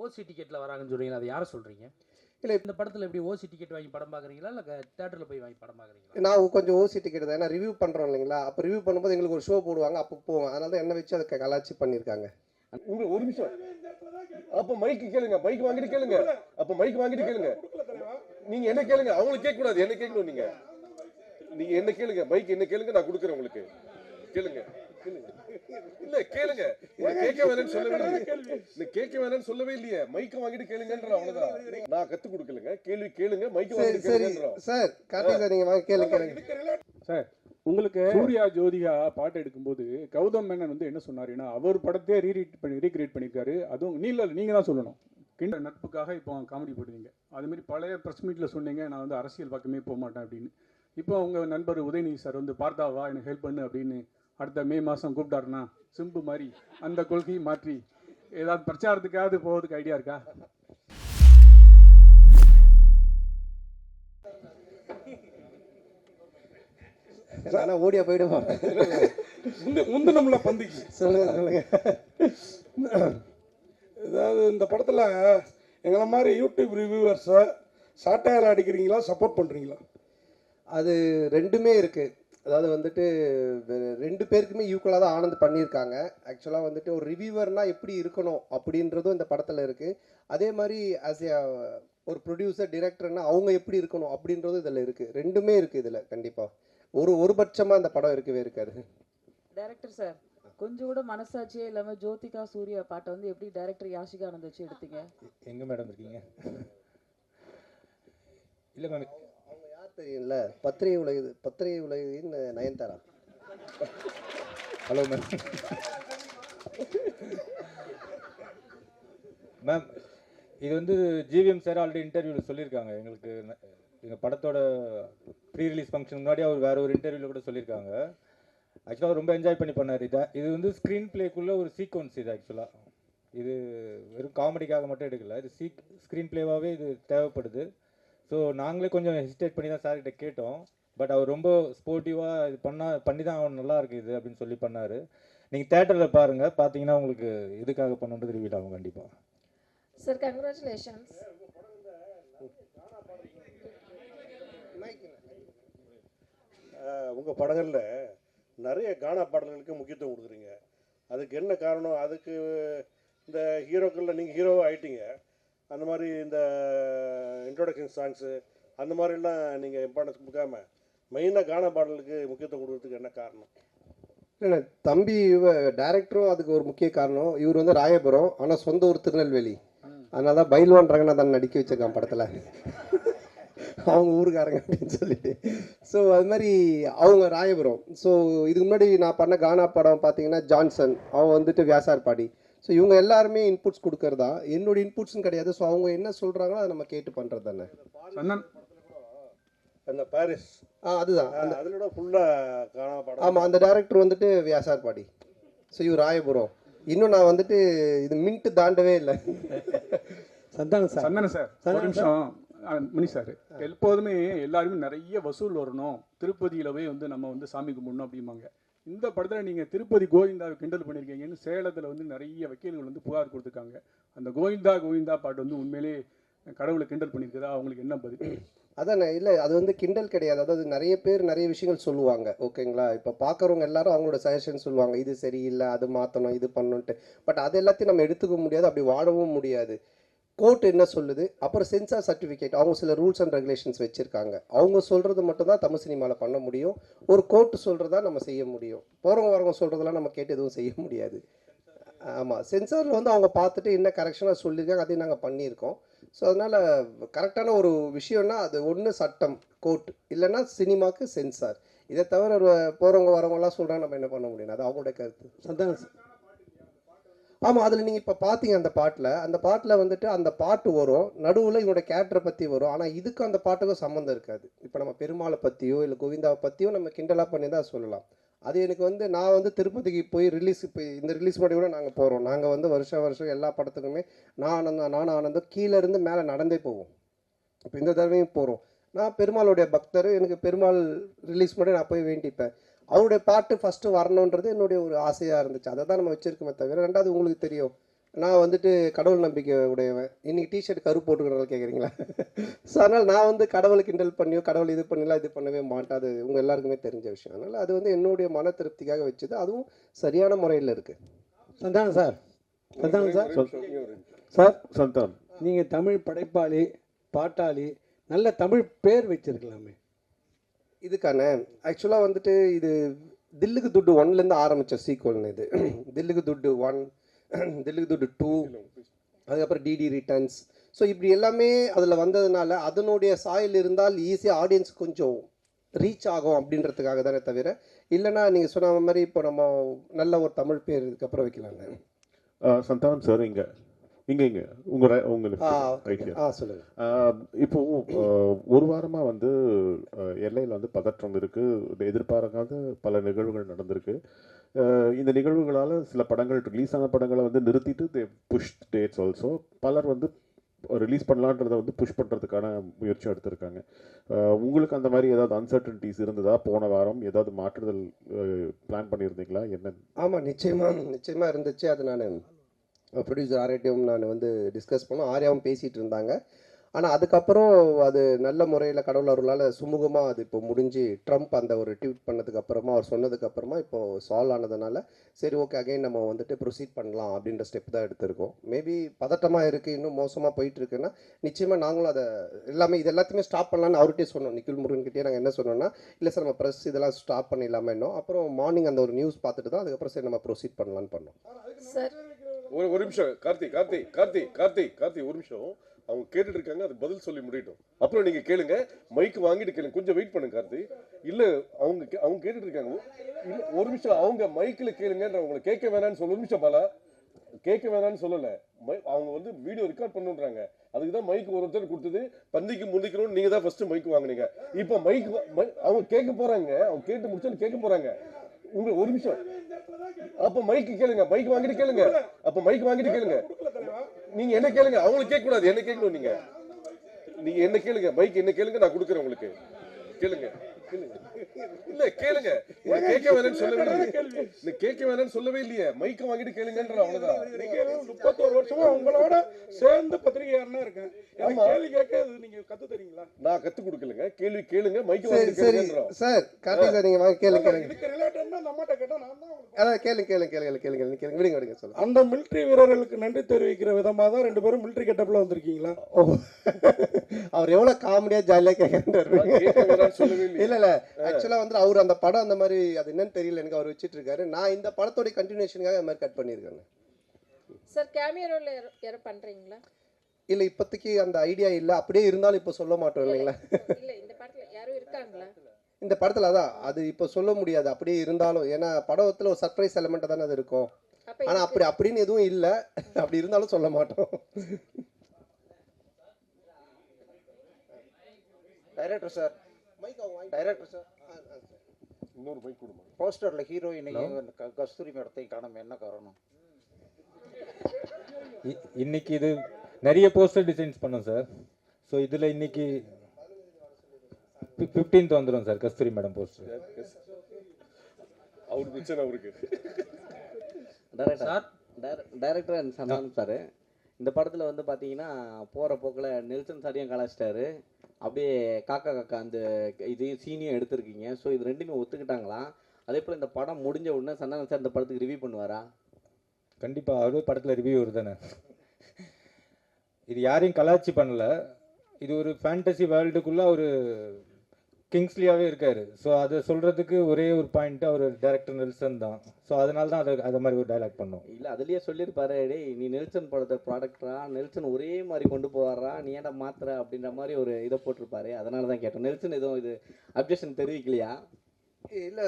ஓசி டிக்கெட்டில் வராங்கன்னு சொல்கிறீங்களா, அது யாரை சொல்கிறீங்க? இல்லை, இந்த படத்தில் எப்படி ஓசி டிக்கெட் வாங்கி படம் பார்க்குறீங்களா இல்லை தேட்டரில் போய் வாங்கி படம் பார்க்குறீங்களா? நான் கொஞ்சம் ஓசி டிக்கெட் தான். ஏன்னா ரிவ்யூ பண்ணுறோம் இல்லைங்களா, அப்போ ரிவ்யூ பண்ணும்போது எங்களுக்கு ஒரு ஷோ போடுவாங்க, அப்போ போவோம். அதனால தான் என்ன வச்சு அதை கலாச்சி பண்ணியிருக்காங்க. உங்களுக்கு ஒரு நிமிஷம். அப்போ மைக்கு கேளுங்க, மைக் வாங்கிட்டு கேளுங்க. அப்போ மைக் வாங்கிட்டு கேளுங்க. நீங்க என்ன கேளுங்க, அவங்களுக்கு கேட்க கூடாது, என்ன கேட்கணும். நீங்க என்ன கேளுங்க, மைக் என்ன கேளுங்க, நான் கொடுக்குறேன் உங்களுக்கு. கேளுங்க. இல்ல கேளுங்க, கேட்க வேணாம்னு சொல்லவே இல்லையே. கேட்க வேணாம்னு சொல்லவே இல்லையே. மைக்க வாங்கிட்டு கேளுங்கன்ற அவ்வளவுதான். நான் கத்து கொடுக்கலங்க, கேள்வி கேளுங்க, மைக்க வாங்கிட்டு கேளுங்கன்றோம். சார் கார்த்திக் சார், நீங்க வாங்க கேளுங்க. சார், உங்களுக்கு சூர்யா ஜோதிகா பாட்டு எடுக்கும்போது கௌதம் மேனன் வந்து என்ன சொன்னாருன்னா, அவர் படத்தையே ரீக்ரியேட் பண்ணியிருக்காரு. அதுவும் நீங்க தான் சொல்லணும். கிண்ட நட்புக்காக இப்போ காமெடி போடுவீங்க. அதுமாரி பழைய ப்ரெஸ் மீட்டில் சொன்னீங்க, நான் வந்து அரசியல் பக்கமே போக மாட்டேன் அப்படின்னு. இப்போ உங்கள் நண்பர் உதயநிதி சார் வந்து பார்த்தாவா எனக்கு ஹெல்ப் பண்ணு அப்படின்னு அடுத்த மே மாதம் கூப்பிட்டாருன்னா சிம்பு மாதிரி அந்த கொள்கையை மாற்றி ஏதாவது பிரச்சாரத்துக்காவது போகிறதுக்கு ஐடியா இருக்கா? ஓடியா போயிடுவோம். முந்தினம்ல பந்திக்கு சொல்லுங்க. அதாவது இந்த படத்தில் எங்களை மாதிரி யூடியூப் ரிவ்யூவர்ஸை சாட்டையால் அடிக்கிறீங்களா, சப்போர்ட் பண்ணுறீங்களா? அது ரெண்டுமே இருக்குது. அதாவது வந்துட்டு ரெண்டு பேருக்குமே ஈக்குவலாக தான் ஆனந்த் பண்ணியிருக்காங்க. ஆக்சுவலாக வந்துட்டு ஒரு ரிவ்யூவர்னால் எப்படி இருக்கணும் அப்படின்றதும் இந்த படத்தில் இருக்குது. அதே மாதிரி ஆஸ் ஏ ஒரு ப்ரொடியூசர் டிரெக்டர்னா அவங்க எப்படி இருக்கணும் அப்படின்றதும் இதில் இருக்குது. ரெண்டுமே இருக்குது இதில். கண்டிப்பாக ஒரு பட்சமாக இந்த படம் இருக்கவே இருக்காது. டைரக்டர் சார், கொஞ்சம் கூட மனசாட்சியே இல்லாமல் ஜோதிகா சூர்யா பாட்டை வந்து எப்படி டைரக்டர் யாஷிகா ஆனந்த் வச்சு எடுத்தீங்க? எங்கே மேடம் இருக்கீங்க? இல்லை மேம், அவங்க யார் தெரியும்ல, பத்திரிகை உலகின் நயன்தாரா. Hello ma'am. மேம், இது வந்து ஜிவிஎம் சார் ஆல்ரெடி இன்டர்வியூவில் சொல்லியிருக்காங்க. எங்கள் படத்தோட ப்ரீ ரிலீஸ் ஃபங்க்ஷன் முன்னாடி அவர் வேறு ஒரு இன்டர்வியூவில் கூட சொல்லியிருக்காங்க. ஆக்சுவலாக ரொம்ப என்ஜாய் பண்ணி பண்ணார். இது வந்து ஸ்க்ரீன் பிளேக்குள்ளே ஒரு சீக்வன்ஸ். இது ஆக்சுவலாக இது வெறும் காமெடிக்காக மட்டும் எடுக்கல, இது ஸ்க்ரீன் பிளேவாகவே இது தேவைப்படுது. ஸோ நாங்களே கொஞ்சம் ஹெசிடேட் பண்ணி தான் சார்கிட்ட கேட்டோம். பட் அவர் ரொம்ப ஸ்போர்ட்டிவாக இது பண்ணி தான் அவன் நல்லா இருக்குது இது அப்படின்னு சொல்லி பண்ணார். நீங்கள் தேட்டரில் பாருங்கள், பார்த்தீங்கன்னா உங்களுக்கு எதுக்காக பண்ணுன்றது ரிவீல் ஆகும் கண்டிப்பாக. Sir, congratulations. உங்கள் படங்களில் நிறைய கானா பாடல்களுக்கு முக்கியத்துவம் கொடுக்குறீங்க. அதுக்கு என்ன காரணம்? அதுக்கு இந்த ஹீரோக்களில் நீங்கள் ஹீரோவாக ஆகிட்டீங்க. அந்த மாதிரி இந்த இன்ட்ரோடக்ஷன் சாங்ஸு அந்த மாதிரிலாம் நீங்கள் இம்பார்ட்டன்ஸ் கொடுக்காம மெயினாக கானா பாடலுக்கு முக்கியத்துவம் கொடுக்கறதுக்கு என்ன காரணம்? இல்லை, தம்பி டைரக்டரும் அதுக்கு ஒரு முக்கிய காரணம். இவர் வந்து ராயபுரம், ஆனால் சொந்த ஊர் திருநெல்வேலி. அதனால தான் பைல்வான் ரங்கநாதன் நடிக்க வச்சிருக்கான் படத்தில், அவங்க ஊருக்காரங்க அப்படின்னு சொல்லிட்டு. ஸோ அது மாதிரி அவங்க ராயபுரம். ஸோ இதுக்கு முன்னாடி நான் பண்ண கானா படம் பார்த்தீங்கன்னா ஜான்சன், அவன் வந்துட்டு வியாசார்பாடி. ஸோ இவங்க எல்லாருமே இன்புட்ஸ் கொடுக்கறதா, என்னோட இன்புட்ஸ்னு கிடையாது. ஸோ அவங்க என்ன சொல்கிறாங்களோ அதை நம்ம கேட்டு பண்ணுறது தானே. அந்த பாரிஸ் அதுதான் அதிலோட ஃபுல்லாக கானா படம். ஆமாம், அந்த டைரக்டர் வந்துட்டு வியாசார்பாடி. ஸோ இவர் ராயபுரம். இன்னும் நான் வந்துட்டு இது மின்ட்டு தாண்டவே இல்லை. சந்தானம் சார், ஒரு நிமிஷம். மணி சார், எப்போதுமே எல்லாருமே நிறைய வசூல் வரணும், திருப்பதியிலவே வந்து நம்ம வந்து சாமி கும்பிடணும் அப்படிம்பாங்க. இந்த படத்தில் நீங்கள் திருப்பதி கோவிந்தாவை கிண்டல் பண்ணியிருக்கீங்கன்னு சேலத்தில் வந்து நிறைய வக்கீல்கள் வந்து புகார் கொடுத்துருக்காங்க. அந்த கோவிந்தா பாட்டு வந்து உண்மையிலே கடவுளை கிண்டல் பண்ணியிருக்குதா? அவங்களுக்கு என்ன பதில்? அதானே. இல்லை, அது வந்து கிண்டல் கிடையாது. அதாவது நிறைய பேர் நிறைய விஷயங்கள் சொல்லுவாங்க, ஓகேங்களா. இப்போ பார்க்குறவங்க எல்லாரும் அவங்களோட சஜஷன் சொல்லுவாங்க, இது சரியில்லை, அது மாற்றணும், இது பண்ணணுன்ட்டு. பட் அது எல்லாத்தையும் நம்ம எடுத்துக்க முடியாது, அப்படி வாழவும் முடியாது. கோர்ட் என்ன சொல்லுது, அப்புறம் சென்சார் சர்டிஃபிகேட், அவங்க சில ரூல்ஸ் அண்ட் ரெகுலேஷன்ஸ் வச்சுருக்காங்க. அவங்க சொல்கிறது மட்டும்தான் தமிழ் சினிமாவில் பண்ண முடியும். ஒரு கோர்ட்டு சொல்கிறதா நம்ம செய்ய முடியும். போகிறவங்க வரவங்க சொல்கிறதெல்லாம் நம்ம கேட்டு எதுவும் செய்ய முடியாது. ஆமாம், சென்சாரில் வந்து அவங்க பார்த்துட்டு என்ன கரெக்ஷனாக சொல்லியிருக்காங்க, அதையும் நாங்கள் பண்ணியிருக்கோம். ஸோ அதனால் கரெக்டான ஒரு விஷயம்னா அது ஒன்று சட்டம், கோர்ட், இல்லைன்னா சினிமாவுக்கு சென்சார். இதை தவிர போகிறவங்க வரவங்கலாம் சொல்கிறாங்க, நம்ம என்ன பண்ண முடியும்? அது அவங்களோட கருத்து. சந்தானம். ஆமாம், அதில் நீங்கள் இப்போ பார்த்தீங்க அந்த பாட்டில் வந்துட்டு அந்த பாட்டு வரும், நடுவில் இவனோட கேரக்டரை பற்றி வரும். ஆனால் இதுக்கும் அந்த பாட்டுக்கும் சம்மந்தம் இருக்காது. இப்போ நம்ம பெருமாளை பற்றியோ இல்லை கோவிந்தாவை பற்றியோ நம்ம கிண்டலாக பண்ணி தான் சொல்லலாம். அது எனக்கு வந்து நான் வந்து திருப்பதிக்கு போய் இப்போ இந்த ரிலீஸ் பண்ணி கூட நாங்கள் போகிறோம். நாங்கள் வந்து வருஷம் எல்லா படத்துக்குமே நானும் ஆனந்தும் கீழே இருந்து மேலே நடந்தே போவோம். இப்போ இந்த தடவையும் போகிறோம். நான் பெருமாளுடைய பக்தர். எனக்கு பெருமாள் ரிலீஸ் பண்ணி நான் போய் வேண்டிப்பேன். அவருடைய பாட்டு ஃபஸ்ட்டு வரணுன்றது என்னுடைய ஒரு ஆசையாக இருந்துச்சு. அதை தான் நம்ம வச்சுருக்கோமே தவிர, ரெண்டாவது உங்களுக்கு தெரியும் நான் வந்துட்டு கடவுள் நம்பிக்கை உடையவன். இன்னைக்கு டிஷர்ட் கருப்பு போட்டுக்கிறனால கேட்குறீங்களா? ஸோ அதனால் நான் வந்து கடவுளை கிண்டல் பண்ணியோ கடவுள் இது பண்ணலாம் இது பண்ணவே மாட்டேன். அது உங்கள் எல்லாருக்குமே தெரிஞ்ச விஷயம். அதனால் அது வந்து என்னுடைய மன திருப்திக்காக வச்சது. அதுவும் சரியான முறையில் இருக்குது. Santhanam sir, Santhanam sir, sir Santhanam, நீங்கள் தமிழ் படைப்பாளி, பாட்டாளி, நல்ல தமிழ் பேர் வச்சிருக்கலாமே. இதுக்கான ஆக்சுவலாக வந்துட்டு இது தில்லுக்கு துட்டு 1லேருந்து ஆரம்பித்த சீக்வல்னு இது. தில்லுக்கு துட்டு 1, தில்லுக்கு துட்டு 2, அதுக்கப்புறம் டிடி ரிட்டர்ன்ஸ். ஸோ இப்படி எல்லாமே அதில் வந்ததுனால அதனுடைய சாயல் இருந்தால் ஈஸியாக ஆடியன்ஸ் கொஞ்சம் ரீச் ஆகும் அப்படின்றதுக்காக தானே தவிர, இல்லைன்னா நீங்கள் சொன்ன மாதிரி இப்போ நம்ம நல்ல ஒரு தமிழ் பேர் இதுக்கப்புறம் வைக்கலாங்க. சந்தானம் சார், இங்கே உங்களுக்கு சொல்லுங்க. இப்போ ஒரு வாரமாக வந்து எல்லையில் வந்து பதற்றம் இருக்குது. எதிர்பாராத பல நிகழ்வுகள் நடந்திருக்கு. இந்த நிகழ்வுகளால் சில படங்கள் ரிலீஸ் ஆன படங்களை வந்து நிறுத்திட்டு தே புஷ் டேட்ஸ் ஆல்சோ. பலர் வந்து ரிலீஸ் பண்ணலான்றதை வந்து புஷ் பண்ணுறதுக்கான முயற்சி எடுத்திருக்காங்க. உங்களுக்கு அந்த மாதிரி ஏதாவது அன்சர்டனிட்டிஸ் இருந்ததா? போன வாரம் ஏதாவது மாற்றுதல் பிளான் பண்ணியிருந்தீங்களா? என்ன? ஆமாம், நிச்சயமாக இருந்துச்சு. அது நான் ப்ரொடியூசர் ஆர்யாட்டையும் நான் வந்து டிஸ்கஸ் பண்ணோம். ஆர்யாவும் பேசிகிட்டு இருந்தாங்க. ஆனால் அதுக்கப்புறம் அது நல்ல முறையில் கடவுள் அருளால் சுமூகமாக அது இப்போ முடிஞ்சு, ட்ரம்ப் அந்த ஒரு ட்வீட் பண்ணதுக்கப்புறமா அவர் சொன்னதுக்கப்புறமா இப்போது சால்வ் ஆனதுனால சரி ஓகே அகைன் நம்ம வந்துட்டு ப்ரொசீட் பண்ணலாம் அப்படின்ற ஸ்டெப் தான் எடுத்திருக்கோம். மேபி பதட்டமாக இருக்குது, இன்னும் மோசமாக போயிட்டுருக்குன்னா நிச்சயமாக நாங்களும் அதை இது எல்லாத்தையுமே ஸ்டாப் பண்ணலான்னு அவர்கிட்டே சொன்னோம். நிக்கில் முருகன்கிட்டே நாங்கள் என்ன சொன்னோம்னா, இல்லை சார் நம்ம ப்ரெஸ் இதெல்லாம் ஸ்டாப் பண்ணிடலாமே இன்னும். அப்புறம் மார்னிங் அந்த ஒரு நியூஸ் பார்த்துட்டு தான் அதுக்கப்புறம் சரி நம்ம ப்ரொசீட் பண்ணலான்னு பண்ணோம். சார் ஒரு நிமிஷம் கார்த்தி ஒரு நிமிஷம். அவங்க கேட்டுட்டு இருக்காங்க, அது பதில் சொல்லி முடியட்டும். அப்புறம் நீங்க கேளுங்க, மைக் வாங்கிட்டு கேளுங்க. கொஞ்சம் வெயிட் பண்ணுங்க கார்த்தி. இல்ல அவங்க கேட்டுட்டு இருக்காங்க. இல்ல ஒரு நிமிஷம், அவங்க மைக்கில் கேளுங்கன்ற. அவங்களை கேட்க வேணாம்னு சொல்ல. ஒரு நிமிஷம் பாலா, கேட்க வேணாம்னு சொல்லல. அவங்க வந்து வீடியோ ரெக்கார்ட் பண்ணுன்றாங்க. அதுக்கு தான் மைக் ஒருத்தர் கொடுத்தது. பந்திக்கு முந்திக்கணும்னு நீங்க தான் ஃபர்ஸ்ட் மைக் வாங்குனீங்க. இப்போ மைக் அவங்க கேட்க போறாங்க. அவங்க கேட்டு முடிச்சு கேட்க போறாங்க. உங்களுக்கு ஒரு நிமிஷம். அப்ப மைக் கேளுங்க, மைக் வாங்கிட்டு கேளுங்க. நீங்க என்ன கேளுங்க, அவங்களுக்கு கேட்க கூடாது, என்ன கேட்கணும். நீங்க என்ன கேளுங்க, மைக் என்ன கேளுங்க, நான் கொடுக்குறேன் உங்களுக்கு. கேளுங்க. இல்ல கேளுங்க, கேட்க வேணாம்னு சொல்லவே இல்லையே. மைக்க வாங்கிட்டு கேளுங்கன்ற, அவ்வளவுதான். 31 வருஷமா உங்களோட சேர்ந்து பத்திரிகையாளனா இருக்கேன். கேள்வி கேட்க நீங்க கத்து தரீங்களா? நான் கத்து கொடுக்கலங்க, கேள்வி கேளுங்க, மைக்க வாங்கிட்டு கேளுங்கன்ற. சார் கார்த்திக் சார், நீங்க வாங்க கேளுங்க. இதுக்கு ரிலேட்டடா அந்த அம்மாட்ட கேட்டா நான் தான் அதான் கேளுங்க விடுங்க சொல்லுங்க. அந்த மிலிட்டரி வீரர்களுக்கு நன்றி தெரிவிக்கிற விதமா தான் 2 பேரும் மிலிட்டரி கெட்டப்ல வந்திருக்கீங்களா? அவர் எவ்வளவு காமெடியா ஜாலியா கேட்கறாரு. இல்ல ஆக்சுவலா வந்து அவர் அந்த படம் அந்த மாதிரி அது என்னன்னு தெரியல எனக்கு, அவர் வச்சிட்டு இருக்காரு. நான் இந்த படத்தோட கண்டினியூஷனுக்காக அந்த மாதிரி கட் பண்ணியிருக்கேன். சார் கேமியோ ரோல் யார பண்றீங்களா? இல்ல இப்போதைக்கு அந்த ஐடியா இல்ல. அப்படியே இருந்தாலும் இப்ப சொல்ல மாட்டோம் இல்லைங்களா? இல்ல இந்த படத்துல யாரும் இருக்காங்களா? இந்த படத்துல அதான் அது இப்ப சொல்ல முடியாது. அப்படியே இருந்தாலும், ஏன்னா படத்துல ஒரு சர்ப்ரைஸ் எலிமெண்ட் தானே அது இருக்கும். ஆனா அப்படின்னு எதுவும் இல்ல. அப்படி இருந்தாலும் சொல்ல மாட்டோம். டைரக்டர் சார், இன்னொரு மைக் கொடுங்க. போஸ்டர்ல ஹீரோயினையும் கஸ்தூரி மேடத்தை காணாம என்ன காரணம்? இன்னைக்கு இது நிறைய போஸ்டர் டிசைன்ஸ் பண்ணோம் சார். ஸோ இதில் இன்னைக்கு 15th வந்துடும் சார் கஸ்தூரி மேடம் போஸ்டர். அவருக்கு பிரச்சனை அவருக்கு. டைரக்டர் அண்ட் சந்தானம் சார், இந்த படத்தில் வந்து பார்த்தீங்கன்னா போகிற போக்கில் நெல்சன் சாரையும் கலாச்சிட்டாரு. அப்படியே காக்கா அந்த இது சீனியும் எடுத்திருக்கீங்க. ஸோ இது ரெண்டுமே ஒத்துக்கிட்டாங்களா? அதே போல் இந்த படம் முடிஞ்ச உடனே சந்தானம் சார் இந்த படத்துக்கு ரிவ்யூ பண்ணுவாரா? கண்டிப்பாக அவரு படத்தில் ரிவ்யூ வருதானே. இது யாரையும் கலாச்சி பண்ணல. இது ஒரு ஃபேண்டசி வேர்ல்டுக்குள்ளே ஒரு கிங்ஸ்லியாகவே இருக்காரு. ஸோ அதை சொல்கிறதுக்கு ஒரே ஒரு பாயிண்ட் அவர் டைரக்டர் நெல்சன் தான். ஸோ அதனால தான் அதை மாதிரி ஒரு டைலாக் பண்ணோம். இல்லை அதுலேயே சொல்லியிருப்பாரு, டேய் நீ நெல்சன் படத்தை ப்ராடக்டரா, நெல்சன் ஒரே மாதிரி கொண்டு போவாரா, நீ ஏன்டா மாத்திர அப்படின்ற மாதிரி ஒரு இதை போட்டிருப்பாரு. அதனால தான் கேட்டோம். நெல்சன் எதுவும் இது அப்ஜெக்ஷன் தெரிவிக்கலையா? இல்லை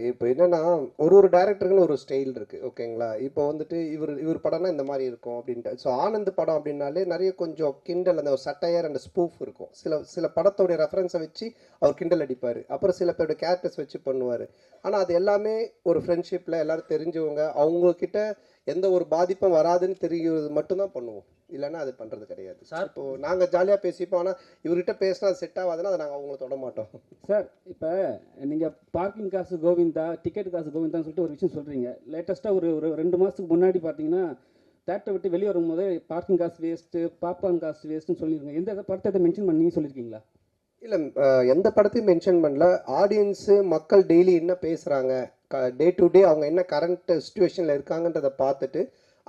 இப்போ என்னென்னா ஒரு டேரக்டருக்குன்னு ஒரு ஸ்டைல் இருக்குது ஓகேங்களா. இப்போ வந்துட்டு இவர் படம்னா இந்த மாதிரி இருக்கும் அப்படின்ட்டு. ஸோ ஆனந்த் படம் அப்படின்னாலே நிறைய கொஞ்சம் கிண்டல், அந்த ஒரு சட்டையர் அந்த ஸ்பூஃப் இருக்கும். சில படத்தோடைய ரெஃபரன்ஸை வச்சு அவர் கிண்டல் அடிப்பார். அப்புறம் சில பேருடைய கேரக்டர்ஸ் வச்சு பண்ணுவார். ஆனால் அது எல்லாமே ஒரு ஃப்ரெண்ட்ஷிப்பில் எல்லோரும் தெரிஞ்சவங்க, அவங்கக்கிட்ட எந்த ஒரு பாதிப்பும் வராதுன்னு தெரிகிறது மட்டும்தான் பண்ணுவோம். இல்லைன்னா அது பண்ணுறது கிடையாது சார். இப்போது நாங்கள் ஜாலியாக பேசிப்போம். ஆனால் இவர்கிட்ட பேசினா அது செட் ஆகாதுன்னா அதை நாங்கள் அவங்கள தொட மாட்டோம் சார். இப்போ நீங்கள் பார்க்கிங் காசு கோவிந்தா, டிக்கெட் காசு கோவிந்தான்னு சொல்லிட்டு ஒரு விஷயம் சொல்கிறீங்க. லேட்டஸ்ட்டாக ஒரு 2 மாதத்துக்கு முன்னாடி பார்த்தீங்கன்னா தேட்டரை விட்டு வெளியே வரும்போது பார்க்கிங் காசு வேஸ்ட்டு, பாப்கார்ன் காசு வேஸ்ட்டுன்னு சொல்லியிருக்கீங்க. எந்த படத்தை மென்ஷன் பண்ணி சொல்லியிருக்கீங்களா? இல்லை, எந்த படத்தையும் மென்ஷன் பண்ணல. ஆடியன்ஸு மக்கள் டெய்லி என்ன பேசுகிறாங்க, டே டு டே அவங்க என்ன கரண்ட் சுச்சுவேஷனில் இருக்காங்கன்றதை பார்த்துட்டு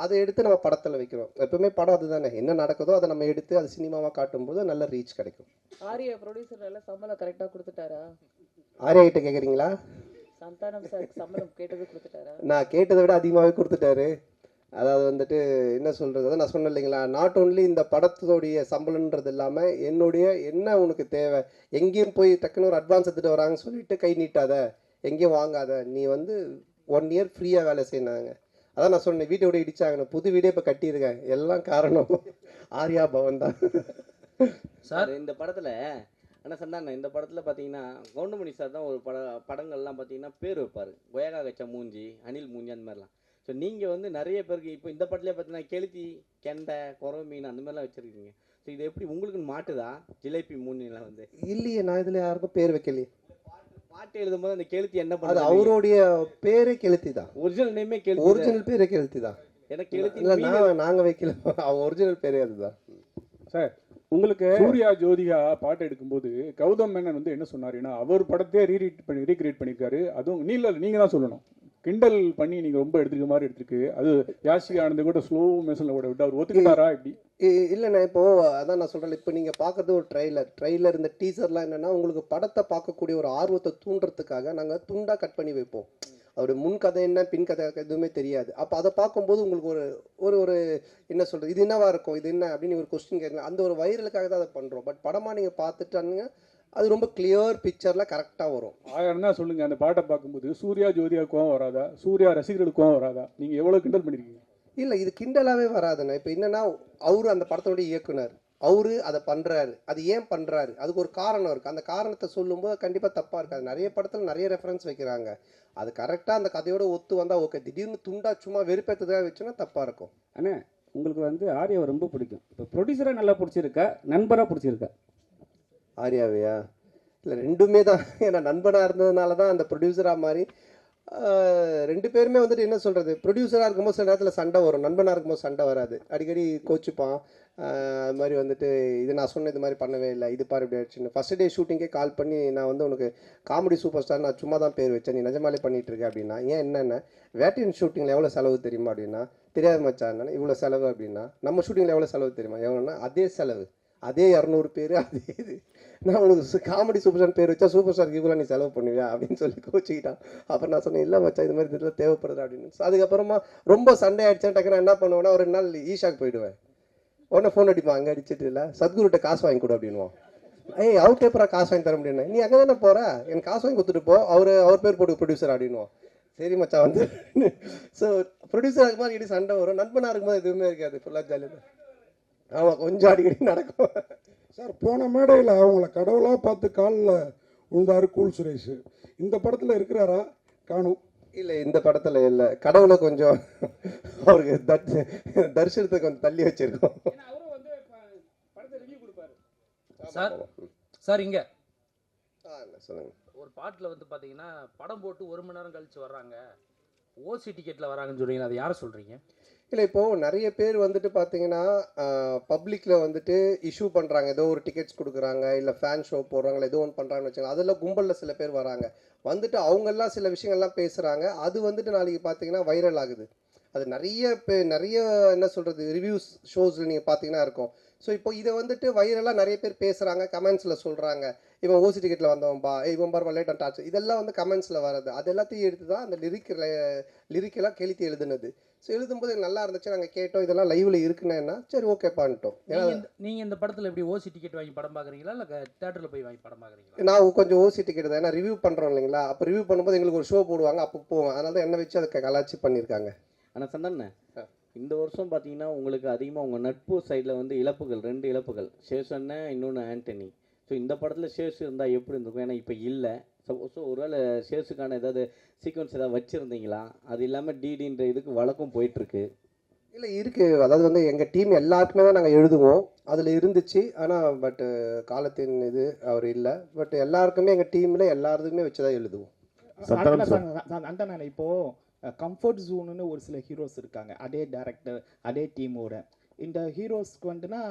அதை எடுத்து நம்ம படத்தில் வைக்கிறோம். எப்பவுமே படம் அதுதானே, என்ன நடக்குதோ அதை நம்ம எடுத்து அது சினிமாவாக காட்டும்போது நல்ல ரீச் கிடைக்கும். ஆர்யா ப்ரொடியூசர் எல்லாம் சம்பளம் கரெக்டாக கொடுத்துட்டாரா? ஆர்யா கிட்ட கேட்குறீங்களா? சந்தானம் சாருக்கு சம்பளம் கேட்டது கொடுத்துட்டாரா? நான் கேட்டதை விட அதிகமாகவே கொடுத்துட்டாரு. அதாவது வந்துட்டு என்ன சொல்கிறது, அதான் நான் சொன்னேன் இல்லைங்களா, நாட் ஓன்லி இந்த படத்தோடைய சம்பளன்றது இல்லாமல் என்னுடைய என்ன உனக்கு தேவை, எங்கேயும் போய் டக்குன்னு ஒரு அட்வான்ஸ் எடுத்துகிட்டு வராங்கன்னு சொல்லிட்டு கை நீட்டாத, எங்கேயும் வாங்காத, நீ வந்து 1 இயர் ஃப்ரீயாக வேலை செய்யினாங்க. அதான் நான் சொன்னேன், வீட்டை விட இடிச்சாங்க, புது வீடே இப்போ கட்டியிருக்கேன், எல்லாம் காரணம் ஆர்யா பவன் தான். சார் இந்த படத்தில் ஆனால் சந்தானம் இந்த படத்தில் பார்த்தீங்கன்னா கவுண்டமணி சார் தான் ஒரு படங்கள்லாம் பார்த்தீங்கன்னா பேர் வைப்பார், கொயகா கச்சா மூஞ்சி, அனில் மூஞ்சி, அந்த மாதிரிலாம். ஸோ நீங்கள் வந்து நிறைய பேருக்கு இப்போ இந்த படத்துலேயே பார்த்தீங்கன்னா கெளுத்தி, கெண்டை, குறவை மீன் அந்த மாதிரிலாம் வச்சுருக்கீங்க. ஸோ இது எப்படி உங்களுக்கு மாட்டுதா ஜிலேபி மூஞ்சிலாம் வந்து? இல்லையே, நான் இதில் யாருக்கும் பேர் வைக்கலையே. பாட்டு எழுதும்போது அந்த கெளுத்தி என்ன அது பண்ணுது? அவருடைய பேரே கெளுத்தி தான். ஒரிஜினல் நேமே கெளுத்தி. ஒரிஜினல் பேரே கெளுத்தி தான். எனக்கு கெளுத்தி இல்லை, நாங்கள் வைக்கல, அவன் ஒரிஜினல் பேரே அதுதான். சார் உங்களுக்கு சூர்யா ஜோதிகா பாட்டு எடுக்கும்போது கௌதம் மேனன் வந்து என்ன சொன்னாருன்னா அவர் படத்தையே ரீக்ரியேட் பண்ணியிருக்காரு. அதுவும் நீங்கள் தான் சொல்லணும், கிண்டல் பண்ணி நீங்கள் ரொம்ப எடுத்துக்க மாதிரி எடுத்துருக்கு. அது யாஷிகா ஆனந்த் கூட ஸ்லோ மேஷனில் கூட விட்டு அவர் ஒத்துக்கிட்டாரா இப்படி? இல்லைண்ணா, இப்போ அதான் நான் சொல்கிறேன், இப்போ நீங்கள் பார்க்குறது ஒரு ட்ரெய்லர் இந்த டீசர்லாம் என்னென்னா உங்களுக்கு படத்தை பார்க்கக்கூடிய ஒரு ஆர்வத்தை தூண்டுறதுக்காக நாங்கள் துண்டாக கட் பண்ணி வைப்போம். அவருடைய முன் கதை என்ன பின் கதை எதுவுமே தெரியாது. அப்போ அதை பார்க்கும்போது உங்களுக்கு ஒரு ஒரு என்ன சொல்கிறது, இது என்னவா இருக்கும், இது என்ன அப்படின்னு ஒரு கொஸ்டின் கேட்கலாம். அந்த ஒரு வைரலுக்காக தான் அதை பண்ணுறோம். பட் படமாக நீங்கள் பார்த்துட்டானுங்க அது ரொம்ப கிளியர் பிக்சரில் கரெக்டாக வரும். ஆயிரம் தான் சொல்லுங்கள், அந்த பாட்டை பார்க்கும்போது சூர்யா ஜோதியாவுக்கும் வராதா, சூர்யா ரசிகர்களுக்கும் வராதா? நீங்கள் எவ்வளோ கிண்டல் பண்ணியிருக்கீங்க? இல்லை, இது கிண்டலாகவே வராதுண்ணா. இப்போ என்னென்னா அவரு அந்த படத்தோடைய இயக்குனர், அவரு அதை பண்ணுறாரு, அது ஏன் பண்ணுறாரு, அதுக்கு ஒரு காரணம் இருக்குது. அந்த காரணத்தை சொல்லும்போது கண்டிப்பாக தப்பாக இருக்காது. நிறைய படத்தில் நிறைய ரெஃபரன்ஸ் வைக்கிறாங்க, அது கரெக்டாக அந்த கதையோட ஒத்து வந்தால் ஓகே. திடீர்னு துண்டா சும்மா வெறுப்பேற்றதாக வச்சுன்னா தப்பாக இருக்கும். ஆனால் உங்களுக்கு வந்து ஆர்யாவை ரொம்ப பிடிக்கும். இப்போ ப்ரொடியூசராக நல்லா பிடிச்சிருக்கா, நண்பராக பிடிச்சிருக்கா? ஆர்யாவையா? இல்லை, ரெண்டுமே தான். ஏன்னா நண்பனாக இருந்ததுனால தான் அந்த ப்ரொடியூசராக மாதிரி. ரெண்டு பேருமே வந்துட்டு என்ன சொல்கிறது, ப்ரொடியூசராக இருக்கும்போது சில நேரத்தில் சண்டை வரும், நண்பனாக இருக்கும்போது சண்டை வராது, அடிக்கடி கோச்சிப்பான். அது மாதிரி வந்துட்டு இது நான் சொன்ன இது மாதிரி பண்ணவே இல்லை, இது பாரு இப்படி ஆயிடுச்சுன்னு. ஃபஸ்ட் டே ஷூட்டிங்கே கால் பண்ணி நான் வந்து உனக்கு காமெடி சூப்பர் ஸ்டார் நான் சும்மா தான் பேர் வச்சேன், நீ நிஜமாலே பண்ணிகிட்டு இருக்க அப்படின்னா. ஏன் என்னென்ன வேட்டையின் ஷூட்டிங்கில் எவ்வளோ செலவு தெரியுமா அப்படின்னா, தெரியாது மச்சான் இவ்வளோ செலவு அப்படின்னா. நம்ம ஷூட்டிங்கில் எவ்வளோ செலவு தெரியுமா, எவ்வளோன்னா அதே செலவு, அதே 200 பேர், அதே இது. நான் உனக்கு காமெடி சூப்பர் ஸ்டார் பேர் வச்சா சூப்பர் ஸ்டாருக்கு இவ்வளோ நீ செலவு பண்ணுவியா அப்படின்னு சொல்லி கோச்சிக்கிட்டான். அப்புறம் நான் சொன்னேன், இல்லை மச்சா இது மாதிரி இதில் தேவைப்படுது அப்படின்னு. அதுக்கப்புறமா ரொம்ப சண்டை ஆகிடுச்சேன். டக்குன்னு என்ன பண்ணுவேன்னா ஒரு 2 நாள் ஈஷாக்கு போயிடுவேன். உடனே ஃபோன் அடிப்பான், அங்கே அடிச்சுட்டு இல்லை சத்குருட்ட காசு வாங்கி கொடு அப்படின்வான். அவர் பேப்பரா காசு வாங்கி தர முடியும்னா, நீ அங்கே தானே போகிற, எனக்கு காசு வாங்கி கொடுத்துட்டு போ, அவர் பேர் போட்டு ப்ரொடியூசர் அப்படின்வான். சரி மச்சா வந்து. ஸோ ப்ரொடியூசர் இருக்கும்போது அடிக்கடி சண்டை வரும், நண்பனாக இருக்கும்போது எதுவுமே இருக்காது, ஃபுல்லாக ஜாலியாக. ஆமாம், கொஞ்சம் அடிக்கடி நடக்கும். சார் போன மேடையில் அவங்கள கடவுளாக பார்த்து காலில் விழுந்தாரு கூல் சுரேஷ். இந்த படத்தில் இருக்கிறாரா? காணும். இல்லை, இந்த படத்தில் இல்லை. கடவுளை கொஞ்சம் அவருக்கு தரிசனத்தை கொஞ்சம் தள்ளி வச்சிருக்கோம். சார் இங்கே சொல்லுங்கள். ஒரு பாட்டில் வந்து பார்த்தீங்கன்னா படம் போட்டு 1 மணி நேரம் கழிச்சு வர்றாங்க, ஓசி டிக்கெட்டில் வராங்கன்னு சொல்கிறீங்க, அதை யாரை சொல்கிறீங்க? இல்லை, இப்போது நிறைய பேர் வந்துட்டு பார்த்தீங்கன்னா பப்ளிக்கில் வந்துட்டு இஷ்யூ பண்ணுறாங்க, ஏதோ ஒரு டிக்கெட்ஸ் கொடுக்குறாங்க, இல்லை ஃபேன் ஷோ போடுறாங்க, ஏதோ ஒன்று பண்ணுறாங்கன்னு வச்சுக்கோங்க. அதில் கும்பலில் சில பேர் வராங்க, வந்துட்டு அவங்கெல்லாம் சில விஷயங்கள்லாம் பேசுகிறாங்க, அது வந்துட்டு நாளைக்கு பார்த்தீங்கன்னா வைரல் ஆகுது. அது நிறைய என்ன சொல்கிறது ரிவ்யூஸ் ஷோஸில் நீங்கள் பார்த்தீங்கன்னா இருக்கும். ஸோ இப்போ இதை வந்துட்டு வைரலாக நிறைய பேர் பேசுகிறாங்க, கமெண்ட்ஸில் சொல்கிறாங்க, இவன் ஓசி டிக்கெட்டில் வந்தவன்பா, இவன் பார் லேட் அண்ட் டார்ச், இதெல்லாம் வந்து கமெண்ட்ஸில் வர்றது. அது எல்லாத்தையும் எடுத்து தான் அந்த லிரிக்கெல்லாம் கெளுத்தி எழுதுனது. ஸோ எழுதும்போது நல்லா இருந்துச்சு, நாங்கள் கேட்டோம், இதெல்லாம் லைவில் இருக்குன்னா சரி ஓகே பண்ணிட்டோம். நீங்கள் இந்த படத்தில் எப்படி ஓசி டிக்கெட் வாங்கி படம் பார்க்குறீங்களா இல்லை தேட்டரில் போய் வாங்கி படம் பார்க்குறீங்களா? நான் கொஞ்சம் ஓசி டிக்கெட் தான், ஏன்னா ரிவ்யூ பண்ணுறோம் இல்லைங்களா, அப்போ ரிவ்யூ பண்ணும்போது எங்களுக்கு ஒரு ஷோ போடுவாங்க, அப்போ போவோம், அதனால தான் என்ன வச்சு அதை கலாச்சி பண்ணியிருக்காங்க. ஆனால் சந்தானே இந்த வருஷம் பார்த்தீங்கன்னா உங்களுக்கு அதிகமாக உங்கள் நட்பு சைடில் வந்து இழப்புகள், 2 இழப்புகள், சேஷ் அண்ணன், இன்னொன்று ஆண்டனி. ஸோ இந்த படத்தில் சேஷ் இருந்தால் எப்படி இருந்திருக்கும்? ஏன்னா இப்போ இல்லை. ஸோ ஒருவேளை சேஷுக்கான ஏதாவது சீக்வன்ஸ் ஏதாவது வச்சுருந்தீங்களா? அது இல்லாமல் டிடின்ற இதுக்கு வழக்கம் போயிட்டுருக்கு. இல்லை இருக்குது, அதாவது வந்து எங்கள் டீம் எல்லாருக்குமே தான் நாங்கள் எழுதுவோம், அதில் இருந்துச்சு. ஆனால் பட்டு காலத்தின் இது அவர் இல்லை. பட் எல்லாருக்குமே எங்கள் டீமில் எல்லாருக்குமே வச்சு தான் எழுதுவோம். அந்த இப்போது கம்ஃபர்ட் ஜோனுன்னு ஒரு சில ஹீரோஸ் இருக்காங்க, அதே டேரக்டர் அதே டீமோட. இந்த ஹீரோஸ்க்கு வந்துன்னா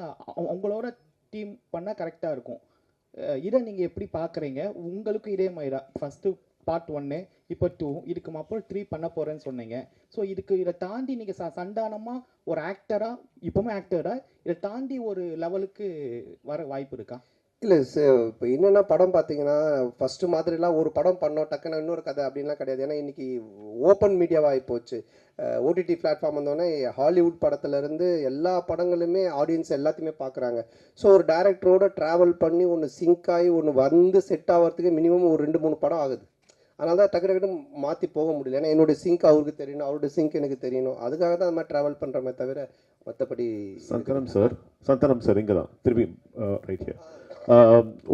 அவங்களோட டீம் பண்ணால் கரெக்டாக இருக்கும். இதை நீங்கள் எப்படி பார்க்குறீங்க? உங்களுக்கு இதே மாதிரி தான் ஃபஸ்ட்டு பார்ட் 1, இப்போ 2, இதுக்கு அப்புறம் 3 பண்ண போகிறேன்னு சொன்னீங்க. ஸோ இதை தாண்டி நீங்கள் சந்தானமாக ஒரு ஆக்டராக, இப்போவுமே ஆக்டராக, இதை தாண்டி ஒரு லெவலுக்கு வர வாய்ப்பு இருக்கா? இல்லை இப்போ என்னென்னா படம் பார்த்தீங்கன்னா ஃபஸ்ட்டு மாதிரிலாம் ஒரு படம் பண்ணோம் டக்குன்னு இன்னொரு கதை அப்படின்லாம் கிடையாது. ஏன்னா இன்றைக்கி ஓப்பன் மீடியாவாகி போச்சு. ஓடிடி பிளாட்ஃபார்ம் வந்தோடனே ஹாலிவுட் படத்துலேருந்து எல்லா படங்களுமே ஆடியன்ஸ் எல்லாத்தையுமே பார்க்குறாங்க. ஸோ ஒரு டேரக்டரோட ட்ராவல் பண்ணி ஒன்று சிங்க் ஆகி ஒன்று வந்து செட் ஆகிறதுக்கு மினிமம் ஒரு 2-3 படம் ஆகுது. அதனால தான் டக்கு டக்குன்னு மாற்றி போக முடியல. ஏன்னா என்னுடைய சிங்க் அவருக்கு தெரியணும், அவருடைய சிங்க் எனக்கு தெரியணும். அதுக்காக தான் அந்த மாதிரி ட்ராவல் பண்ணுறமே தவிர மற்றபடி. சந்தானம் சார் இங்கே தான் திரும்பி ரைட் ஹியர்.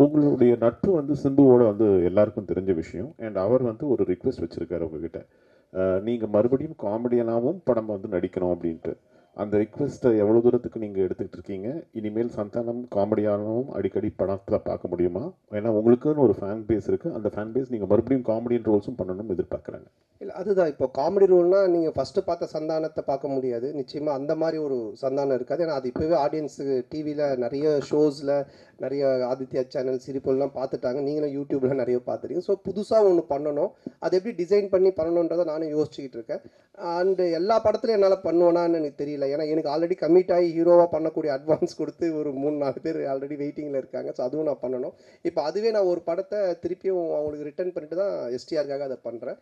உங்களுடைய நட்பு வந்து சிம்புவோட வந்து எல்லாருக்கும் தெரிஞ்ச விஷயம். அண்ட் அவர் வந்து ஒரு ரிக்வெஸ்ட் வச்சுருக்காரு உங்ககிட்ட, நீங்கள் மறுபடியும் காமெடியனாகவும் படம் வந்து நடிக்கணும் அப்படின்ட்டு. அந்த ரிக்வெஸ்ட்டை எவ்வளோ தூரத்துக்கு நீங்கள் எடுத்துக்கிட்டு இருக்கீங்க? இனிமேல் சந்தானம் காமெடியானவும் அடிக்கடி படத்தில் பார்க்க முடியுமா? ஏன்னா உங்களுக்குன்னு ஒரு ஃபேன் பேஸ் இருக்குது, அந்த ஃபேன் பேஸ் நீங்கள் மறுபடியும் காமெடியன் ரோல்ஸும் பண்ணணும்னு எதிர்பார்க்குறாங்க. இல்லை அதுதான் இப்போ காமெடி ரோல்னால் நீங்கள் ஃபஸ்ட்டு பார்த்த சந்தானத்தை பார்க்க முடியாது நிச்சயமாக. அந்த மாதிரி ஒரு சந்தானம் இருக்காது. ஏன்னா அது இப்போவே ஆடியன்ஸுக்கு டிவியில் நிறைய ஷோஸில் நிறைய ஆதித்யா சேனல் சிரிப்பெல்லாம் பார்த்துட்டாங்க, நீங்களும் யூடியூப்பில் நிறைய பார்த்துருக்கீங்க. ஸோ புதுசாக ஒன்று பண்ணணும், அது எப்படி டிசைன் பண்ணி பண்ணணுன்றதை நானும் யோசிச்சுக்கிட்டு இருக்கேன். அண்டு எல்லா படத்துலையும் என்னால் பண்ணுவேனான்னு எனக்கு தெரியல. ஏன்னா எனக்கு ஆல்ரெடி கமிட் ஆகி ஹீரோவாக பண்ணக்கூடிய அட்வான்ஸ் கொடுத்து ஒரு 3-4 பேர் ஆல்ரெடி வெயிட்டிங்கில் இருக்காங்க. ஸோ அதுவும் நான் பண்ணணும். இப்போ அதுவே நான் ஒரு படத்தை திருப்பியும் அவங்களுக்கு ரிட்டர்ன் பண்ணிட்டு தான் எஸ்டிஆருக்காக அதை பண்ணுறேன்.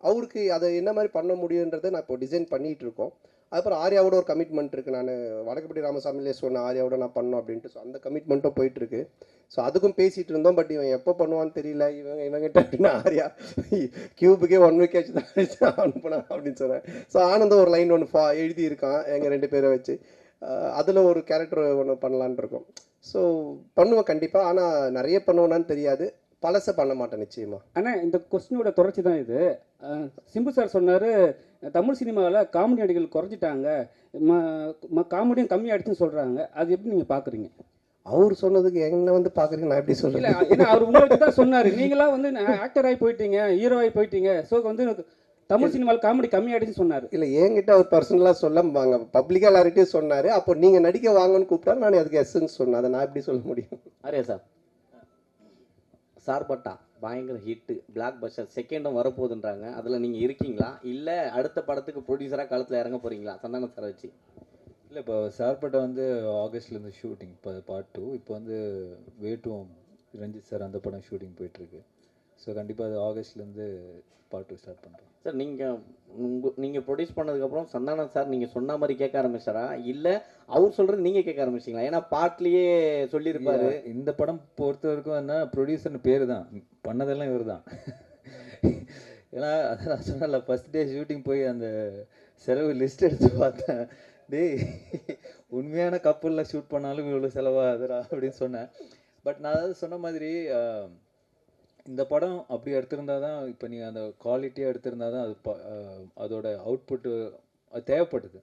அவருக்கு அதை என்ன மாதிரி பண்ண முடியுன்றதை நான் இப்போ டிசைன் பண்ணிகிட்டு இருக்கோம். அதுக்கப்புறம் ஆர்யாவோட ஒரு கமிட்மெண்ட் இருக்குது. நான் வடக்குப்பட்டி ராமசாமிலே சொன்னேன் ஆர்யாவோட நான் பண்ணோம் அப்படின்ட்டு. ஸோ அந்த கமிட்மெண்ட்டும் போயிட்டுருக்கு. ஸோ அதுக்கும் பேசிகிட்டு இருந்தோம். பட் இவன் எப்போ பண்ணுவான்னு தெரியல. இவங்கிட்ட அப்படின்னா ஆர்யா கியூபுக்கே 1 week ஆச்சு தான் அனுப்புனா அப்படின்னு சொன்னேன். ஸோ ஆனந்தம் ஒரு லைன் ஒன்று எழுதியிருக்கான் எங்கள் 2 பேரை வச்சு. அதில் ஒரு கேரக்டர் ஒன்று பண்ணலான் இருக்கோம். ஸோ பண்ணுவேன் கண்டிப்பாக. ஆனால் நிறைய பண்ணுவேனான்னு தெரியாது, பழசை பண்ண மாட்டேன் நிச்சயமாக. ஆனால் இந்த கொஸ்டினோட தொடர்ச்சி தான் இது. சிம்பு சார் சொன்னார் தமிழ் சினிமாவில் காமெடி நடிகர்கள் குறைஞ்சிட்டாங்க, காமெடியும் கம்மியாகிடுச்சுன்னு சொல்கிறாங்க. அது எப்படி நீங்கள் பார்க்குறீங்க? அவர் சொன்னதுக்கு என்ன வந்து பார்க்குறீங்க, நான் எப்படி சொல்கிறேன்? இல்லை ஏன்னா அவர் உங்களுக்கு தான் சொன்னார், நீங்களாம் வந்து ஆக்டர் ஆகி போயிட்டீங்க, ஹீரோ ஆகி போயிட்டீங்க, ஸோ வந்து தமிழ் சினிமாவில் காமெடி கம்மியாகிடுச்சுன்னு சொன்னார். இல்லை என்கிட்ட அவர் பர்சனலாக சொல்ல பப்ளிக்காக எல்லார்கிட்டையும் சொன்னார். அப்போ நீங்கள் நடிக்க வாங்கன்னு கூப்பிட்டா நான் அதுக்கு எஸ்ன்னு சொன்னேன். அதை நான் எப்படி சொல்ல முடியும்? அரே சார்பட்டா பயங்கர ஹிட்டு, பிளாக் பஸ்டர், செகண்டும் வரப்போகுதுன்றாங்க. அதில் நீங்கள் இருக்கீங்களா? இல்லை அடுத்த படத்துக்கு ப்ரொடியூசராக காலத்தில் இறங்க போகிறீங்களா சந்தானம் சார் வச்சு? இல்லை இப்போ சார்பட்டா வந்து ஆகஸ்ட்லேருந்து ஷூட்டிங், இப்போ பார்ட் 2. இப்போ வந்து வேட்டும் ரஞ்சித் சார் அந்த படம் ஷூட்டிங் போயிட்டுருக்கு. ஸோ கண்டிப்பாக அது ஆகஸ்ட்லேருந்து பார்ட் 2 ஸ்டார்ட் பண்ணுறோம். சார் நீங்கள் ப்ரொடியூஸ் பண்ணதுக்கப்புறம் சந்தானம் சார் நீங்கள் சொன்ன மாதிரி கேட்க ஆரம்பிச்சாரா, இல்லை அவர் சொல்கிறது நீங்கள் கேட்க ஆரம்பிச்சிங்களா? ஏன்னா பாட்லேயே சொல்லியிருப்பாரு. இந்த படம் பொறுத்த வரைக்கும் என்ன, ப்ரொடியூசர்னு பேர் தான், பண்ணதெல்லாம் இவர் தான். ஏன்னா அதான் சொன்னல, ஃபஸ்ட் டே ஷூட்டிங் போய் அந்த செலவு லிஸ்ட் எடுத்து பார்த்தேன். டேய் உண்மையான கப்பலில் ஷூட் பண்ணாலும் இவ்வளோ செலவாகுதுடா அப்படின்னு சொன்னேன். பட் நான் அதாவது சொன்ன மாதிரி இந்த படம் அப்படி எடுத்திருந்தா தான், இப்போ நீங்கள் அந்த குவாலிட்டியாக எடுத்திருந்தா தான் அது அதோட அவுட்புட்டு அது தேவைப்படுது.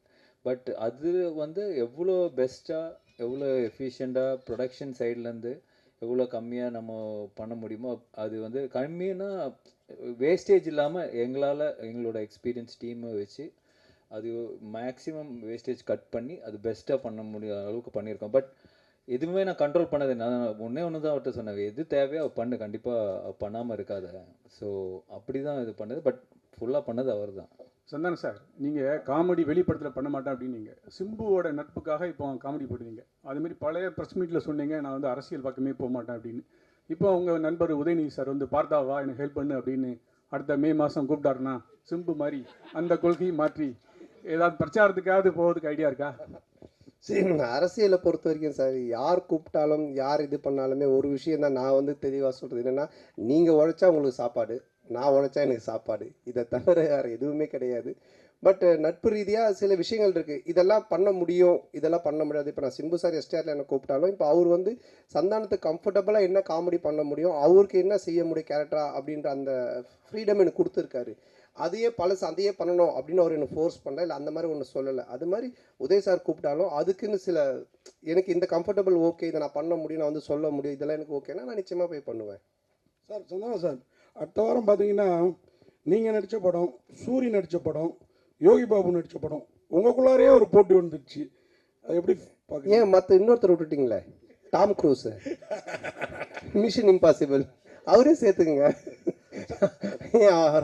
பட் அது வந்து எவ்வளோ பெஸ்ட்டாக, எவ்வளோ எஃபிஷியண்ட்டாக ப்ரொடக்ஷன் சைட்லேருந்து எவ்வளோ கம்மியாக நம்ம பண்ண முடியுமோ, அது வந்து கம்மின்னா வேஸ்டேஜ் இல்லாமல் எங்களால் எங்களோட எக்ஸ்பீரியன்ஸ் டீமை வச்சு அது மேக்ஸிமம் வேஸ்டேஜ் கட் பண்ணி அது பெஸ்ட்டாக பண்ண முடியாத அளவுக்கு பண்ணியிருக்கோம். பட் எதுவுமே நான் கண்ட்ரோல் பண்ணது, நான் ஒன்று தான் அவர்கிட்ட சொன்னேன், எது தேவையோ பண்ணு, கண்டிப்பாக பண்ணாமல் இருக்காத. ஸோ அப்படி தான் இது பண்ணது. பட் ஃபுல்லாக பண்ணது அவர் தான். சந்தானம் சார், நீங்கள் காமெடி வெளிப்படத்தில் பண்ண மாட்டேன் அப்படின்னீங்க, சிம்புவோட நட்புக்காக இப்போ காமெடி போடுவீங்க. அதுமாரி பழைய ப்ரெஸ் மீட்டில் சொன்னீங்க நான் வந்து அரசியல் பக்கமே போக மாட்டேன் அப்படின்னு. இப்போ உங்கள் நண்பர் உதயநிதி சார் வந்து பார்த்தாவா எனக்கு ஹெல்ப் பண்ணு அப்படின்னு அடுத்த மே மாதம் கூப்பிட்டாருன்னா சிம்பு மாதிரி அந்த கொள்கையை மாற்றி ஏதாவது பிரச்சாரத்துக்காவது போகிறதுக்கு ஐடியா இருக்கா? சரி, அரசியலை பொறுத்த வரைக்கும் சார் யார் கூப்பிட்டாலும் யார் இது பண்ணாலுமே ஒரு விஷயம் தான் நான் வந்து தெளிவாக சொல்கிறது என்னென்னா, நீங்கள் உழைச்சா உங்களுக்கு சாப்பாடு, நான் உழைச்சா எனக்கு சாப்பாடு, இதை தவிர வேறு எதுவுமே கிடையாது. பட் நட்பு ரீதியாக சில விஷயங்கள் இருக்குது, இதெல்லாம் பண்ண முடியும், இதெல்லாம் பண்ண முடியாது. இப்போ நான் சிம்பு சார் எஸ்டிஆரில் என்ன கூப்பிட்டாலும் இப்போ அவர் வந்து சந்தானத்துக்கு கம்ஃபர்டபுளாக என்ன காமெடி பண்ண முடியும், அவருக்கு என்ன செய்ய முடியும் கேரக்டரா அப்படின்ற அந்த ஃப்ரீடம் எனக்கு கொடுத்துருக்காரு. அதையே பழசு அதையே பண்ணணும் அப்படின்னு அவர் எனக்கு ஃபோர்ஸ் பண்ணல, இல்லை அந்த மாதிரி ஒன்று சொல்லலை. அது மாதிரி உதய் சார் கூப்பிட்டாலும் அதுக்குன்னு சில எனக்கு இந்த கம்ஃபர்டபுள் ஓகே, இதை நான் பண்ண முடியும், நான் வந்து சொல்ல முடியும், இதெல்லாம் எனக்கு ஓகேனா நான் நிச்சயமாக போய் பண்ணுவேன். சார் சந்தானம் சார், அடுத்த வாரம் பார்த்தீங்கன்னா நீங்கள் நடித்த படம், சூரி நடித்த படம், யோகி பாபு நடித்த படம், உங்களுக்குள்ளாரே ஒரு போட்டி வந்துடுச்சு. அது எப்படி பார்க்க? ஏன் மற்ற இன்னொருத்தர் விட்டுட்டீங்களே, டாம் க்ரூஸ், மிஷன் இம்பாசிபிள், அவரே சேர்த்துக்குங்க.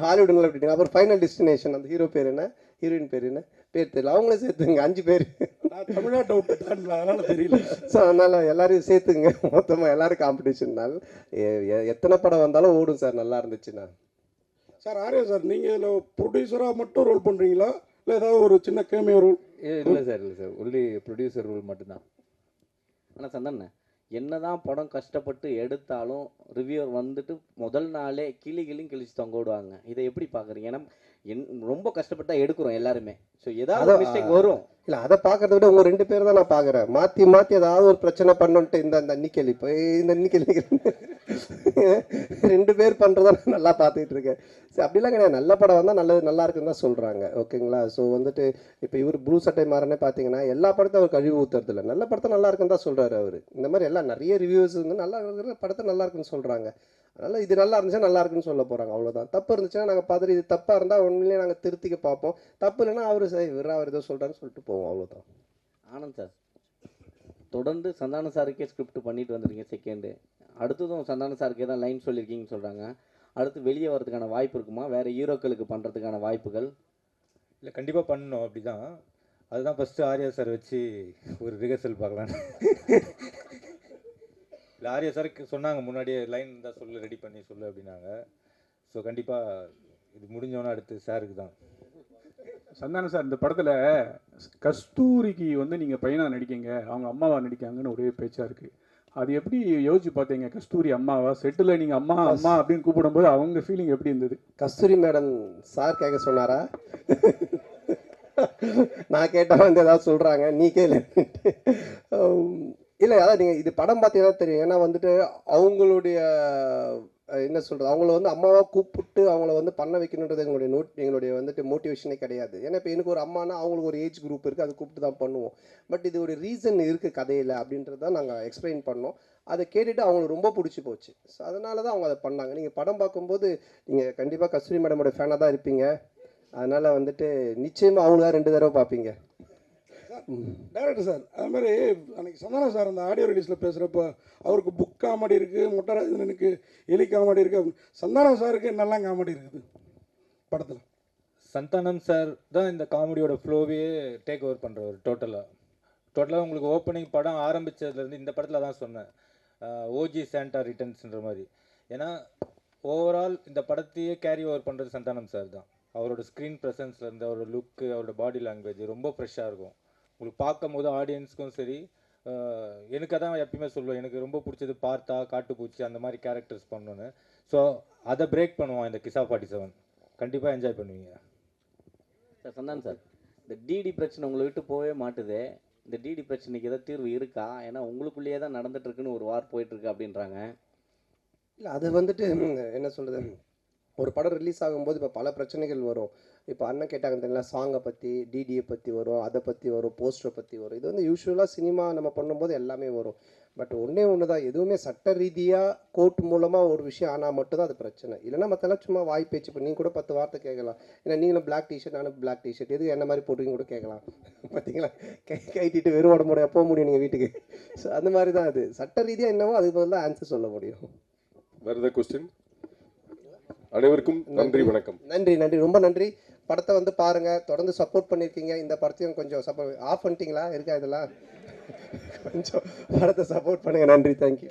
ஹாலிவுட்ல விட்டுட்டீங்க. அப்புறம் ஃபைனல் டெஸ்டினேஷன், அந்த ஹீரோ பேர் என்ன, ஹீரோயின் பேர் என்ன, பேர் தெரியல, அவங்களே சேர்த்துங்க. 5 பேர். தமிழ்நாட்டை விட்டு அதனால தெரியல. ஸோ அதனால் எல்லாரையும் சேர்த்துங்க. மொத்தமாக எல்லோரும் காம்படிஷன்னால எத்தனை படம் வந்தாலும் ஓடும் சார், நல்லா இருந்துச்சுன்னா. சார் ஆர்யா சார், நீங்கள் இதில் ப்ரொடியூசராக மட்டும் ரோல் பண்ணுறீங்களா, இல்லை ஏதாவது ஒரு சின்ன கேமியோ ரோல்? இல்லை சார் ஒன்லி ப்ரொடியூசர் ரோல் மட்டும்தான். ஆனால் சந்தானே, என்னதான் படம் கஷ்டப்பட்டு எடுத்தாலும் ரிவ்யூவர் வந்துட்டு முதல் நாளே கிளியும் கிழிச்சு தொங்க விடுவாங்க. இதை எப்படி பார்க்குறீங்க? ஏன்னா ரொம்ப கஷ்டப்பட்டா எடுக்கிறோம் எல்லாருமே. ஸோ ஏதாவது மிஸ்டேக் வரும். இல்லை, அதை பார்க்கறத விட உங்கள் 2 பேர் தான் நான் பார்க்குறேன். மாற்றி மாற்றி ஏதாவது ஒரு பிரச்சனை பண்ணுன்ட்டு இந்த இன்னிக்கல் இப்போ இந்த இன்னிக்கல் 2 பேர் பண்ணுறதா நான் நல்லா பார்த்துக்கிட்டு இருக்கேன். சரி, அப்படிலாம் கிடையாது. நல்ல படம் வந்தால் நல்லது, நல்லா இருக்குன்னு தான் சொல்கிறாங்க. ஓகேங்களா? ஸோ வந்துட்டு இப்போ இவர் ப்ளூ சட்டை மாறனே பார்த்தீங்கன்னா எல்லா படத்தையும் அவர் கழிவு ஊற்றுறதில்ல, நல்ல படத்தை நல்லா இருக்குன்னு தான் சொல்கிறாரு அவர். இந்த மாதிரி எல்லாம் நிறைய ரிவ்யூஸ் வந்து நல்லா இருக்கிற படத்தை நல்லா இருக்குன்னு சொல்கிறாங்க. அதனால் இது நல்லா இருந்துச்சுன்னா நல்லா இருக்குன்னு சொல்ல போகிறாங்க, அவ்வளோதான். தப்பு இருந்துச்சுன்னா நாங்கள் பார்த்துட்டு இது தப்பாக இருந்தால் உண்மையிலேயே நாங்கள் திருத்திக்க பார்ப்போம். தப்பு இல்லைன்னா அவர் சரி அவர் ஏதோ சொல்கிறான்னு சொல்லிட்டு போவோம், அவ்வளோதான். ஆனந்த் சார், தொடர்ந்து சந்தான சாருக்கே ஸ்கிரிப்ட் பண்ணிட்டு வந்துருக்கீங்க செகண்டு. அடுத்ததும் சந்தான சாருக்கே தான் லைன் சொல்லியிருக்கீங்கன்னு சொல்கிறாங்க. அடுத்து வெளியே வரதுக்கான வாய்ப்பு இருக்குமா? வேறு ஹீரோக்களுக்கு பண்ணுறதுக்கான வாய்ப்புகள்? இல்லை, கண்டிப்பாக பண்ணணும். அப்படி தான், அதுதான் ஃபஸ்ட்டு ஆர்யா சார் வச்சு ஒரு ரிஹர்சல் பார்க்கலாம். இல்லை, ஆர்யா சாருக்கு சொன்னாங்க முன்னாடியே, லைன் தான் சொல்லு, ரெடி பண்ணி சொல்லு அப்படின்னாங்க. ஸோ கண்டிப்பாக இது முடிஞ்சோன்னா அடுத்து சாருக்கு தான். சந்தானம் சார், இந்த படத்தில் கஸ்தூரிக்கு வந்து நீங்கள் பையனாக நடிக்கீங்க, அவங்க அம்மாவா நடிக்காங்கன்னு ஒரே பேச்சாக இருக்குது. அது எப்படி யோசிச்சு பார்த்தீங்க? கஸ்தூரி அம்மாவா? செட்டில் நீங்கள் அம்மா அம்மா அப்படின்னு கூப்பிடும்போது அவங்க ஃபீலிங் எப்படி இருந்தது? கஸ்தூரி மேடம் சார் கேட்க சொன்னாரா? நான் கேட்டால் வந்து ஏதாவது சொல்கிறாங்க, நீ கேளு. இல்லை, அதான் நீங்கள் இது படம் பார்த்தீங்கன்னா தெரியும். ஏன்னா வந்துட்டு அவங்களுடைய என்ன சொல்கிறது, அவங்கள வந்து அம்மாவாக கூப்பிட்டு அவங்கள வந்து பண்ண வைக்கணுன்றது எங்களுடைய வந்துட்டு மோட்டிவேஷனே கிடையாது. ஏன்னா இப்போ எனக்கு ஒரு அம்மானா அவங்களுக்கு ஒரு ஏஜ் குரூப் இருக்குது, அதை கூப்பிட்டு தான் பண்ணுவோம். பட் இது ஒரு ரீசன் இருக்குது கதையில் அப்படின்றது தான் நாங்கள் எக்ஸ்பிளைன் பண்ணோம். அதை கேட்டுட்டு அவங்களுக்கு ரொம்ப பிடிச்சி போச்சு. ஸோ அதனால தான் அவங்க அதை பண்ணாங்க. நீங்கள் படம் பார்க்கும்போது நீங்கள் கண்டிப்பாக கஸ்தூரி மேடமோட ஃபேனாக தான் இருப்பீங்க. அதனால் வந்துட்டு நிச்சயமாக அவங்களா 2 தடவை பார்ப்பீங்க. டைரக்டர் சார், அது மாதிரி அன்றைக்கி சந்தானம் சார் அந்த ஆடியோ ரிலீஸில் பேசுகிறப்ப அவருக்கு புக் காமெடி இருக்குது, மொட்டராஜனுக்கு எலி காமெடி இருக்குது. சந்தானம் சாருக்கு என்னெல்லாம் காமெடி இருக்குது படத்தில்? சந்தானம் சார் தான் இந்த காமெடியோட ஃப்ளோவே டேக் ஓவர் பண்ணுறவர். டோட்டலாக உங்களுக்கு ஓப்பனிங் படம் ஆரம்பித்ததுலேருந்து இந்த படத்தில் தான் சொன்னேன், ஓஜி சாண்டா ரிட்டர்ன்ஸ்ன்ற மாதிரி. ஏன்னா ஓவரால் இந்த படத்தையே கேரி ஓவர் பண்ணுறது சந்தானம் சார் தான். அவரோட ஸ்க்ரீன் ப்ரெசன்ஸ்லேருந்து அவரோட லுக்கு, அவரோட பாடி லாங்குவேஜ் ரொம்ப ஃப்ரெஷ்ஷாக இருக்கும். உங்களுக்கு பார்க்கும் போது ஆடியன்ஸ்க்கும் சரி, எனக்கு அதான் எப்பயுமே சொல்லுவேன், எனக்கு ரொம்ப பிடிச்சது பார்த்தா காட்டுப்பூச்சி அந்த மாதிரி கேரக்டர்ஸ் பண்ணணுன்னு. ஸோ அதை பிரேக் பண்ணுவோம் இந்த கிசா 47. கண்டிப்பாக என்ஜாய் பண்ணுவீங்க சார். சந்தானம் சார், இந்த டிடி பிரச்சனை உங்களை விட்டு போகவே மாட்டுது. இந்த டிடி பிரச்சனைக்கு ஏதாவது தீர்வு இருக்கா? ஏன்னா உங்களுக்குள்ளேயே தான் நடந்துட்டுருக்குன்னு ஒரு வார் போயிட்டுருக்கு அப்படின்றாங்க. இல்லை, அது வந்துட்டு என்ன சொல்கிறது, ஒரு படம் ரிலீஸ் ஆகும்போது இப்போ பல பிரச்சனைகள் வரும். இப்போ அண்ணன் கேட்டாங்க தெரியுங்களா, சாங்கை பற்றி, டிடியை பற்றி வரும், அதை பற்றி வரும், போஸ்டரை பற்றி வரும். இது வந்து யூஸ்வலாக சினிமா நம்ம பண்ணும்போது எல்லாமே வரும். பட் ஒன்று தான், எதுவுமே சட்ட ரீதியாக கோர்ட் மூலமாக ஒரு விஷயம் ஆனால் மட்டும்தான் அது பிரச்சனை. இல்லைன்னா மற்றெல்லாம் சும்மா வாய் பேச்சு பண்ணி நீங்கள் கூட 10 வார்த்தை கேட்கலாம். ஏன்னா நீங்களும் பிளாக் டிஷர்ட், நானும் பிளாக் டிஷர்ட், எது என்ன மாதிரி போட்டுருங்க கூட கேட்கலாம். பார்த்தீங்களா, கைட்டிட்டு வெறும் உடம்பு முடியாது போக முடியும் நீங்கள் வீட்டுக்கு. ஸோ அந்த மாதிரி தான் அது சட்ட ரீதியாக என்னவோ அதுக்கு பதில் தான் ஆன்சர் சொல்ல முடியும். வேறு ஏதாவது கொஸ்டின்? அனைவருக்கும் நன்றி, வணக்கம். நன்றி, ரொம்ப நன்றி. படத்தை வந்து பாருங்கள், தொடர்ந்து சப்போர்ட் பண்ணியிருக்கீங்க. இந்த படத்தையும் கொஞ்சம் சப்போர்ட் ஆஃப் பண்ணிட்டீங்களா இருக்கா இதெல்லாம்? கொஞ்சம் படத்தை சப்போர்ட் பண்ணுங்கள். நன்றி, தேங்க்யூ.